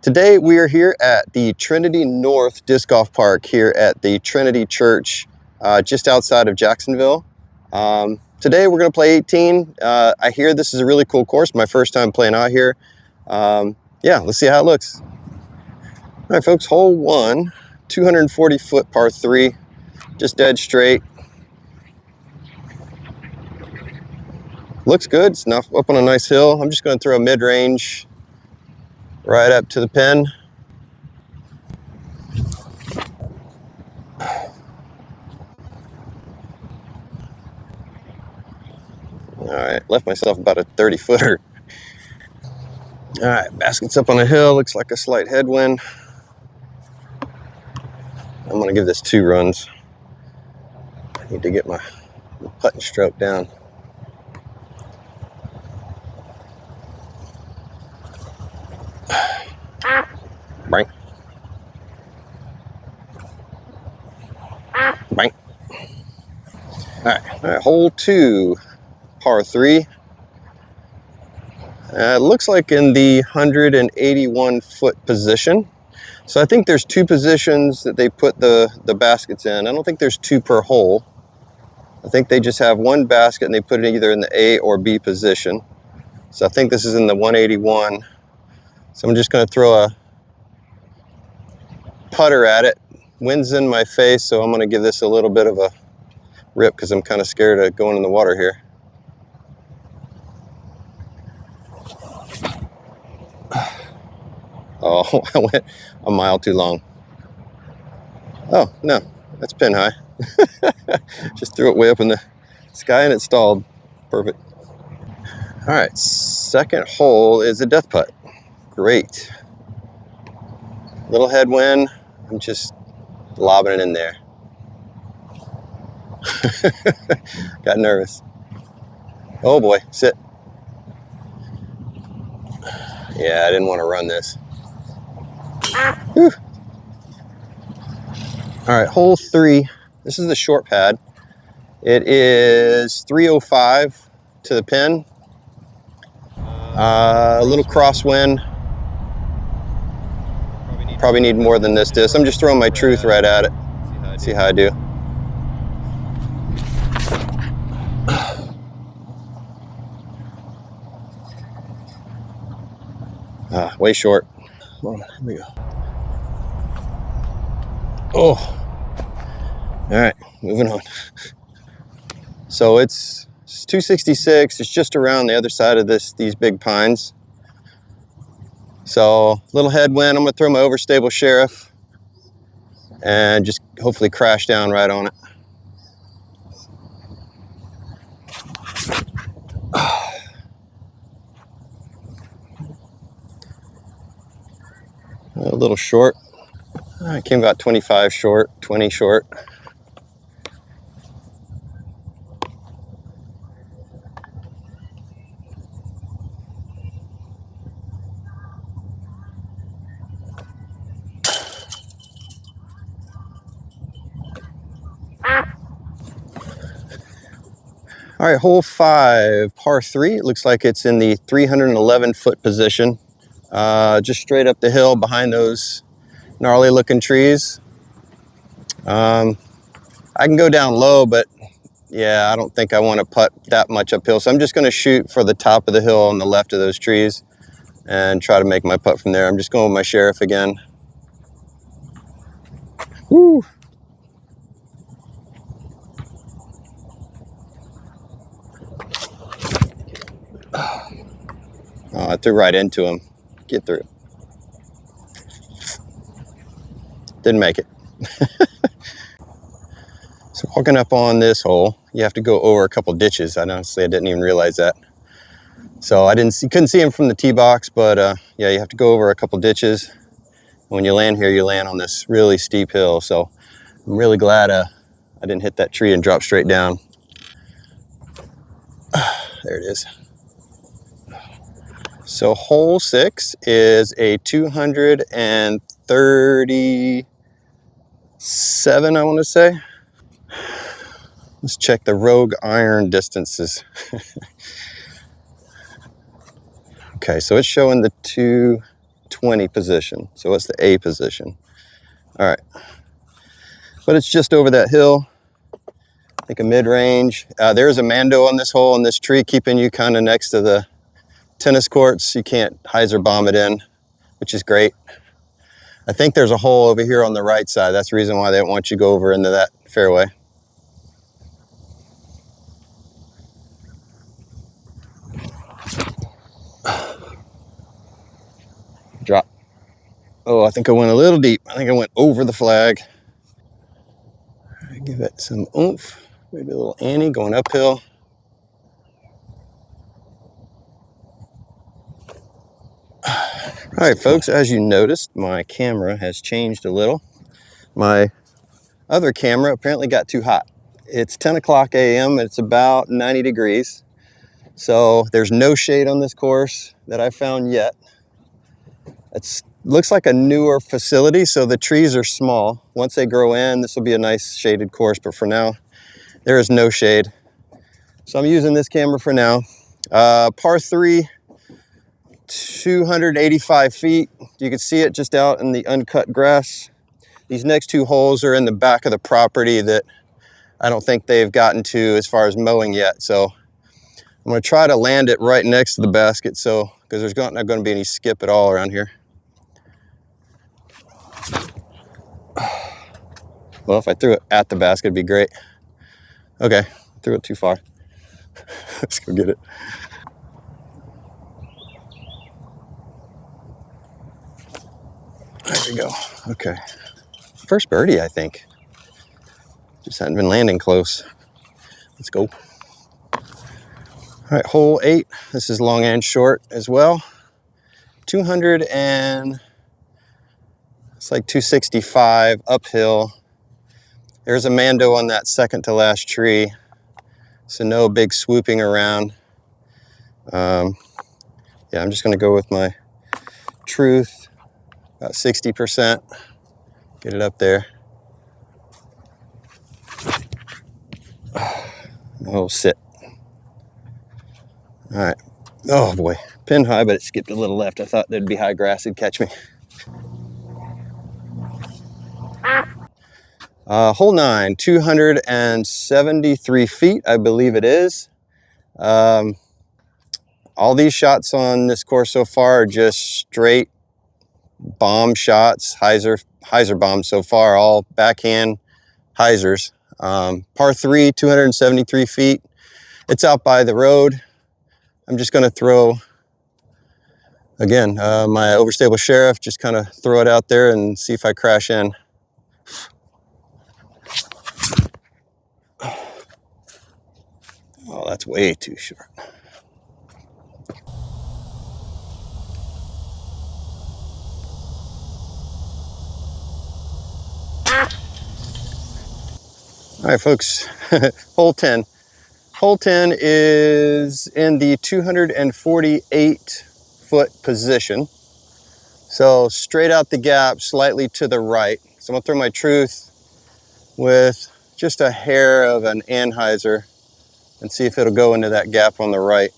Today we are here at the Trinity North Disc Golf Park here at the Trinity Church just outside of Jacksonville. Today we're going to play 18. I hear this is a really cool course. My first time playing out here. Yeah, let's see how it looks. All right, folks, hole 1, 240-foot par 3, just dead straight. Looks good. It's up on a nice hill. I'm just going to throw a mid-range right up to the pin. All right, left myself about a 30-footer. All right, basket's up on a hill. Looks like a slight headwind. I'm going to give this 2 runs. I need to get my putting stroke down. Bang. Bang. All right, hole 2, par 3. It looks like in the 181-foot position. So I think there's 2 positions that they put the baskets in. I don't think there's 2 per hole. I think they just have 1 basket and they put it either in the A or B position. So I think this is in the 181. So I'm just going to throw a putter at it. Wind's in my face, so I'm going to give this a little bit of a rip because I'm kind of scared of going in the water here. Oh, I went a mile too long. Oh, no, that's pin high. Just threw it way up in the sky and it stalled. Perfect. All right, second hole is a death putt. Great. Little headwind. I'm just lobbing it in there. Got nervous. Oh boy, sit. Yeah, I didn't want to run this. Whew. All right, hole 3. This is the short pad. It is 305 to the pin. A little crosswind. Probably need more than this disc. I'm just throwing my truth right at it. See how I do. Way short. Hold on, here we go. Oh. All right, moving on. So it's 266. It's just around the other side of these big pines. So little headwind. I'm gonna throw my overstable sheriff and just hopefully crash down right on it. A little short. I came about 25 short, 20 short. All right, hole 5, par 3. It looks like it's in the 311-foot position. Just straight up the hill behind those gnarly looking trees. I can go down low, but yeah, I don't think I want to putt that much uphill. So I'm just going to shoot for the top of the hill on the left of those trees and try to make my putt from there. I'm just going with my sheriff again. Woo! Oh, I threw right into him. Get through. Didn't make it. So walking up on this hole, you have to go over a couple ditches. Honestly, I didn't even realize that. So I couldn't see him from the tee box, but yeah, you have to go over a couple ditches. When you land here, you land on this really steep hill. So I'm really glad I didn't hit that tree and drop straight down. There it is. So hole 6 is a 237, I want to say. Let's check the rogue iron distances. Okay, so it's showing the 220 220 position. So what's the A position? All right. But it's just over that hill. I think a mid-range. There's a Mando on this hole in this tree, keeping you kind of next to the tennis courts. You can't hyzer bomb it in, which is great. I think there's a hole over here on the right side. That's the reason why they don't want you to go over into that fairway. Drop. Oh, I think I went a little deep. I think I went over the flag. Give it some oomph. Maybe a little Annie going uphill. All right, folks, as you noticed, my camera has changed a little. My other camera apparently got too hot. It's 10 o'clock a.m. It's about 90 degrees. So there's no shade on this course that I found yet. It looks like a newer facility, so the trees are small. Once they grow in, this will be a nice shaded course, but for now, there is no shade. So I'm using this camera for now. Par 3, 285 feet. You can see it just out in the uncut grass. These next two holes are in the back of the property that I don't think they've gotten to as far as mowing yet. So I'm going to try to land it right next to the basket, so because there's not going to be any skip at all around here. Well, if I threw it at the basket, it'd be great. Okay, threw it too far. Let's go get it. There we go. Okay. First birdie, I think. Just hadn't been landing close. Let's go. All right, hole 8. This is long and short as well. 200 and it's like 265 uphill. There's a Mando on that second to last tree, so no big swooping around. Yeah, I'm just going to go with my truth, about 60%. Get it up there. Oh, sit. All right. Oh boy, pin high, but it skipped a little left. I thought there'd be high grass, it'd catch me. Hole 9, 273 feet, I believe it is. All these shots on this course so far are just straight bomb shots, hyzer bombs so far, all backhand hyzers. Par 3, 273 feet. It's out by the road. I'm just going to throw, again, my overstable sheriff, just kind of throw it out there and see if I crash in. Oh, that's way too short. All right, folks, hole 10. Hole 10 is in the 248 foot position. So straight out the gap, slightly to the right. So I'm gonna throw my truth with just a hair of an anhyzer and see if it'll go into that gap on the right.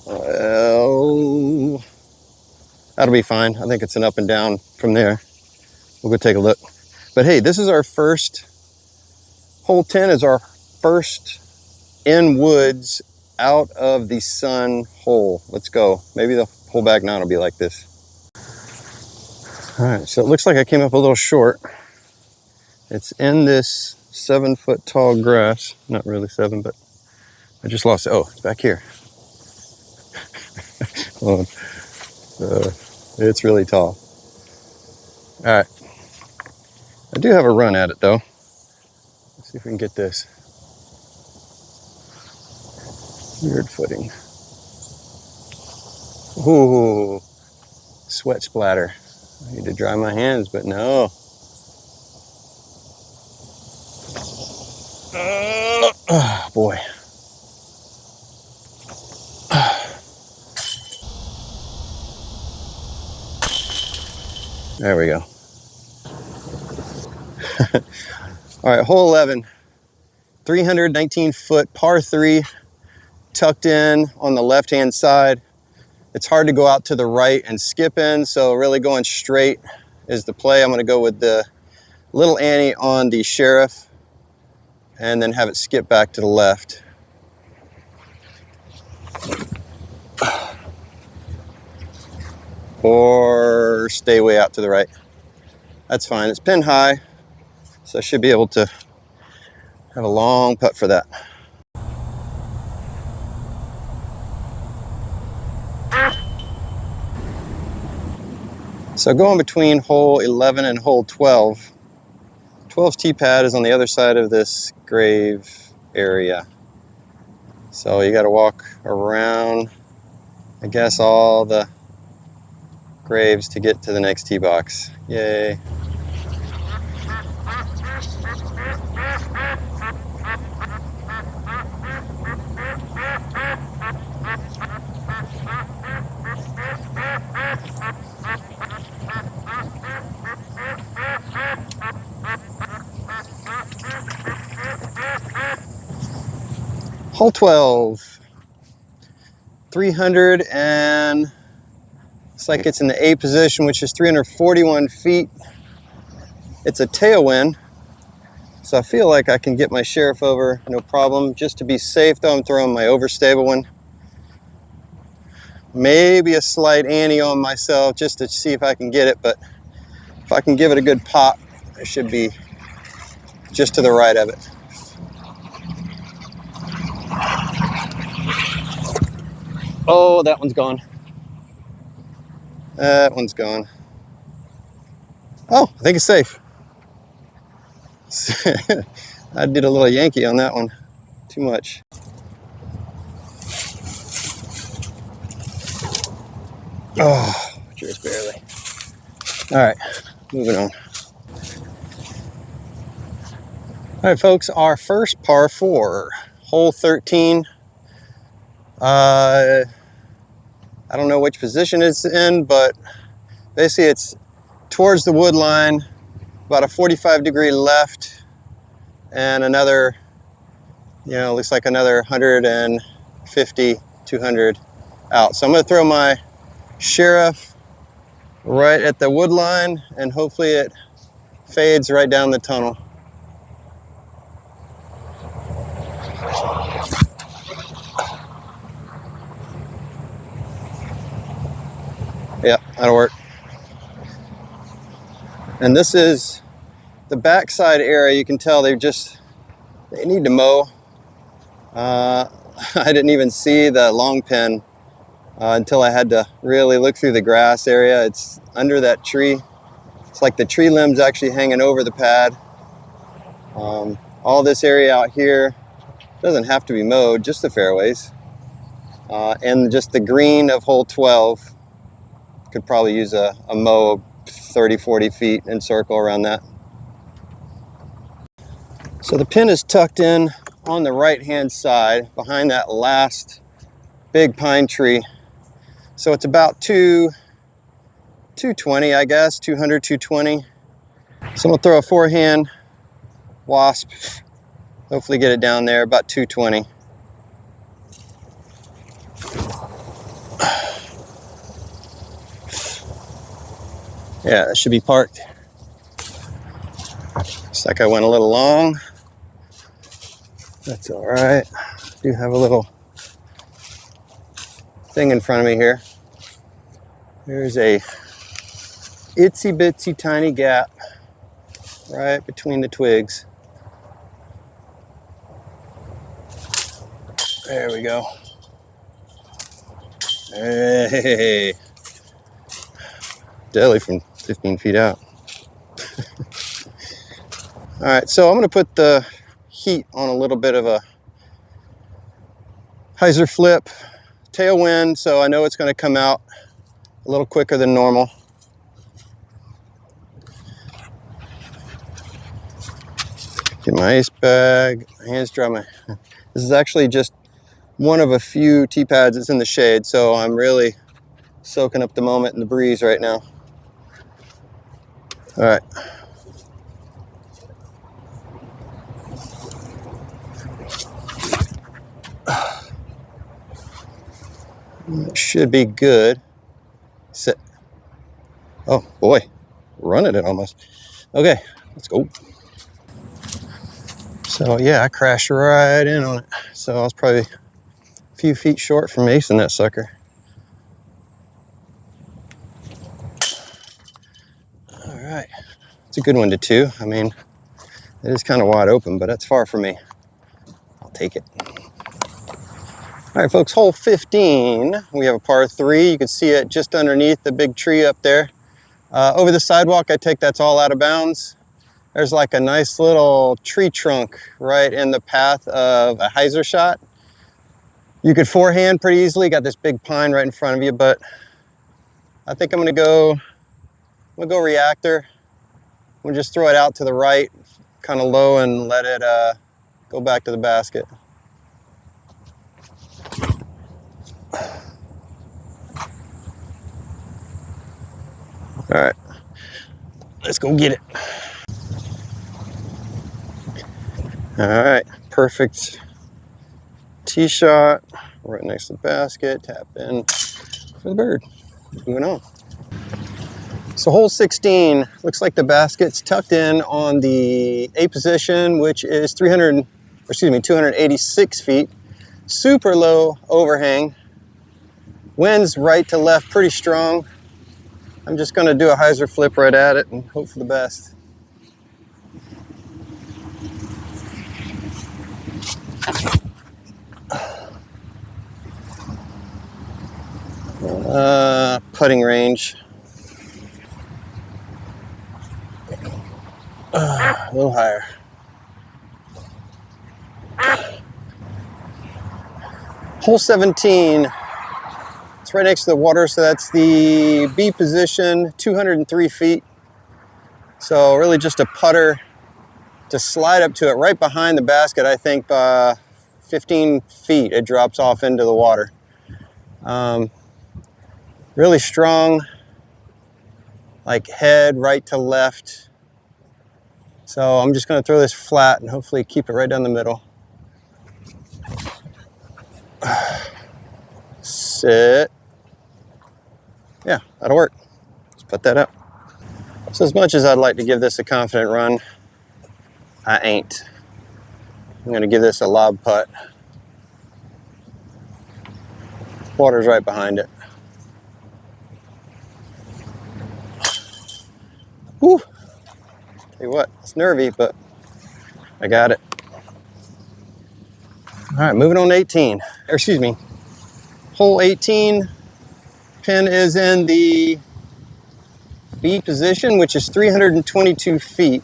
Well, that'll be fine. I think it's an up and down from there. We'll go take a look. But hey, this is our first, hole 10 is our first in woods out of the sun hole. Let's go. Maybe the hole back 9 will be like this. All right, so it looks like I came up a little short. It's in this 7 foot tall grass. Not really 7, but I just lost it. Oh, it's back here. Hold on. It's really tall. All right. I do have a run at it though. Let's see if we can get this. Weird footing. Ooh, sweat splatter. I need to dry my hands, but no. Oh boy. There we go. All right, hole 11, 319 foot par 3. tucked in on the left-hand side. It's hard to go out to the right and skip in, so really going straight is the play. I'm going to go with the little Annie on the Sheriff and then have it skip back to the left. Or stay way out to the right. That's fine. It's pin high, so I should be able to have a long putt for that. So going between hole 11 and hole 12. 12's tee pad is on the other side of this grave area. So you got to walk around, I guess, all the graves to get to the next tee box. Yay. Hole 12, 300 and looks like it's in the A position, which is 341 feet. It's a tailwind, so I feel like I can get my Sheriff over, no problem. Just to be safe though, I'm throwing my overstable one. Maybe a slight Annie on myself just to see if I can get it, but if I can give it a good pop, I should be just to the right of it. Oh, that one's gone. That one's gone. Oh, I think it's safe. I did a little Yankee on that one. Too much. Oh, just barely. All right, moving on. All right, folks, our first par 4, hole 13. I don't know which position it's in, but basically it's towards the wood line, about a 45-degree left, and another, looks like another 150, 200 out. So I'm going to throw my Sheriff right at the wood line, and hopefully it fades right down the tunnel. Yeah, that'll work. And this is the backside area. You can tell they need to mow. I didn't even see the long pin until I had to really look through the grass area. It's under that tree. It's like the tree limbs actually hanging over the pad. All this area out here doesn't have to be mowed, just the fairways. And just the green of hole 12 could probably use a mow of 30, 40 feet and circle around that. So the pin is tucked in on the right-hand side behind that last big pine tree. So it's about 220, I guess, 200, 220. So I'm gonna throw a forehand wasp, hopefully get it down there, about 220. Yeah, that should be parked. Looks like I went a little long. That's all right. I do have a little thing in front of me here. There's a itsy bitsy tiny gap right between the twigs. There we go. Hey, deadly from 15 feet out. All right, so I'm going to put the heat on a little bit of a hyzer flip tailwind, so I know it's going to come out a little quicker than normal. Get my ice bag, my hands dry. This is actually just one of a few tee pads that's in the shade, so I'm really soaking up the moment in the breeze right now. All right. should be good. Sit. Oh boy, running it almost. Okay, let's go. So yeah, I crashed right in on it. So I was probably a few feet short from acing that sucker. All right, it's a good one to two. I mean, it is kind of wide open, but that's far from me. I'll take it. All right, folks, hole 15. We have a par 3. You can see it just underneath the big tree up there. Over the sidewalk, I take that's all out of bounds. There's like a nice little tree trunk right in the path of a hyzer shot. You could forehand pretty easily. Got this big pine right in front of you, but I think I'm gonna go reactor. I'm gonna just throw it out to the right, kind of low, and let it go back to the basket. All right, let's go get it. All right, perfect tee shot, right next to the basket, tap in for the bird. Moving on. So hole 16, looks like the basket's tucked in on the A position, which is 286 feet. Super low overhang. Wind's right to left, pretty strong. I'm just gonna do a hyzer flip right at it and hope for the best. Putting range. A little higher. Hole 17. It's right next to the water, so that's the B position, 203 feet. So really just a putter to slide up to it right behind the basket. I think 15 feet it drops off into the water. Really strong, like head right to left. So I'm just gonna throw this flat and hopefully keep it right down the middle. Sit. Yeah, that'll work. Let's put that up. So as much as I'd like to give this a confident run, I ain't. I'm gonna give this a lob putt. Water's right behind it. Whew. Tell you what, it's nervy, but I got it. All right, moving on to 18. Or excuse me, hole 18. Pin is in the B position, which is 322 feet.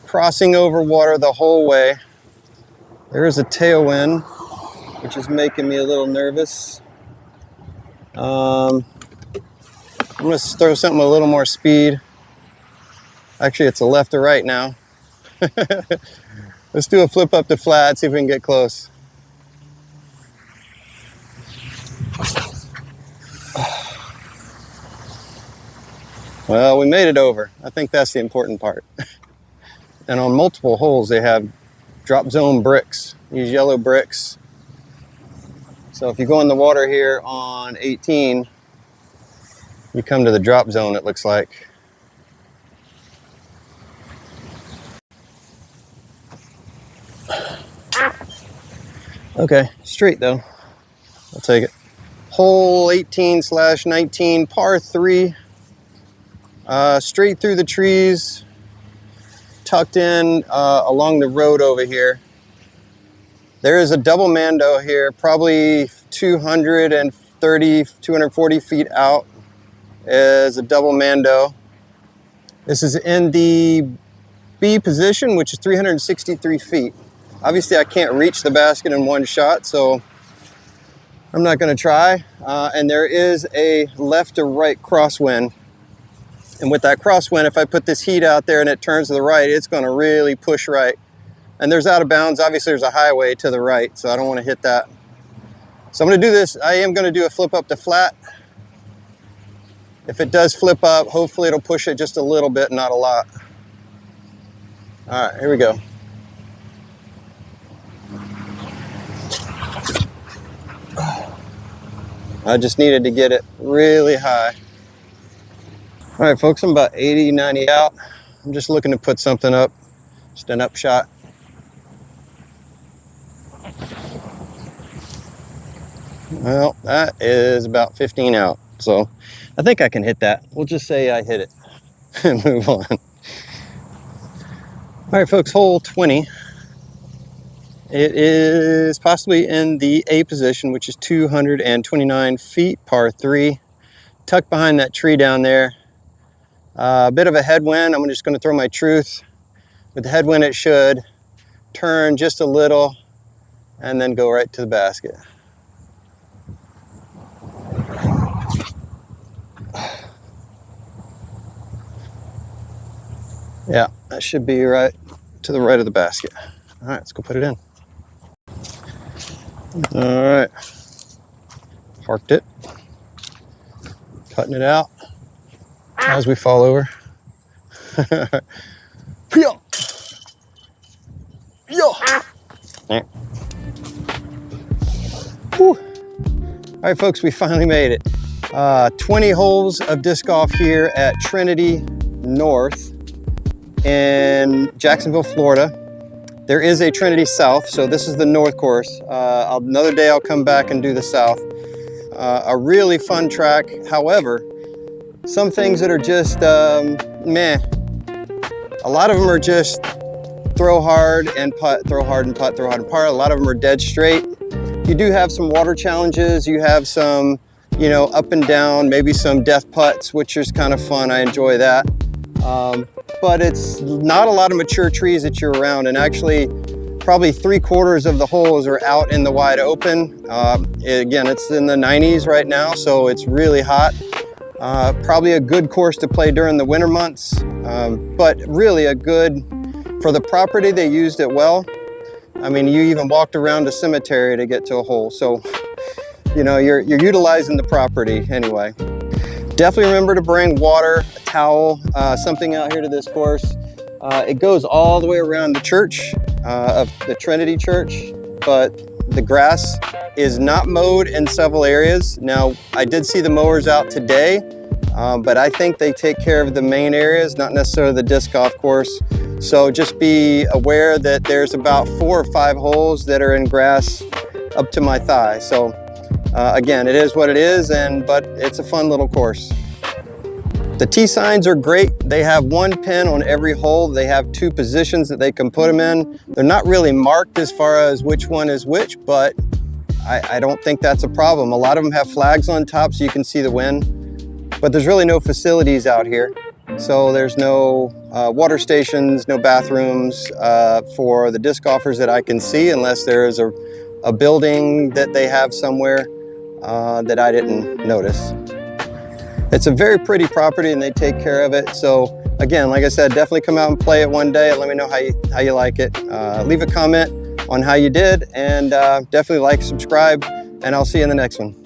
Crossing over water the whole way. There is a tailwind, which is making me a little nervous. I'm gonna throw something with a little more speed. Actually, it's a left to right now. Let's do a flip up to flat, see if we can get close. Well, we made it over. I think that's the important part. And on multiple holes, they have drop zone bricks. Use yellow bricks. So if you go in the water here on 18, you come to the drop zone, it looks like. Okay, straight though. I'll take it. Hole 18/19, par 3. Straight through the trees, tucked in along the road over here. There is a double mando here, probably 230, 240 feet out is a double mando. This is in the B position, which is 363 feet. Obviously, I can't reach the basket in one shot, so I'm not gonna try. And there is a left to right crosswind. And with that crosswind, if I put this heat out there and it turns to the right, it's gonna really push right. And there's out of bounds, obviously there's a highway to the right, so I don't wanna hit that. So I'm gonna do this, I am gonna do a flip up to flat. If it does flip up, hopefully it'll push it just a little bit, not a lot. All right, here we go. I just needed to get it really high. All right, folks, I'm about 80, 90 out. I'm just looking to put something up, just an upshot. Well, that is about 15 out. So I think I can hit that. We'll just say I hit it and move on. All right, folks, hole 20. It is possibly in the A position, which is 229 feet, par 3. Tucked behind that tree down there. A bit of a headwind. I'm just going to throw my truth. With the headwind, it should turn just a little and then go right to the basket. Yeah, that should be right to the right of the basket. All right, let's go put it in. All right, parked it, cutting it out as we fall over. All right, folks, we finally made it. 20 holes of disc golf here at Trinity North in Jacksonville, Florida. There is a Trinity South, so this is the North course. Another day I'll come back and do the South. A really fun track. However, some things that are just meh. A lot of them are just throw hard and putt, throw hard and putt, throw hard and putt. A lot of them are dead straight. You do have some water challenges. You have some, you know, up and down, maybe some death putts, which is kind of fun. I enjoy that. But it's not a lot of mature trees that you're around, and actually probably 3/4 of the holes are out in the wide open. Again, it's in the 90s right now, so it's really hot. Probably a good course to play during the winter months, but really a good, for the property, they used it well. I mean, you even walked around a cemetery to get to a hole, so you know, you're utilizing the property anyway. Definitely remember to bring water, a towel, something out here to this course. It goes all the way around the church, of the Trinity Church, but the grass is not mowed in several areas. Now, I did see the mowers out today, but I think they take care of the main areas, not necessarily the disc golf course. So just be aware that there's about 4 or 5 holes that are in grass up to my thigh. So again, it is what it is, but it's a fun little course. The tee signs are great. They have 1 pin on every hole. They have 2 positions that they can put them in. They're not really marked as far as which one is which, but I don't think that's a problem. A lot of them have flags on top so you can see the wind, but there's really no facilities out here. So there's no water stations, no bathrooms for the disc golfers that I can see, unless there's a building that they have somewhere that I didn't notice. It's a very pretty property and they take care of it. So again, like I said, definitely come out and play it one day and let me know how you like it. Leave a comment on how you did, and definitely like, subscribe, and I'll see you in the next one.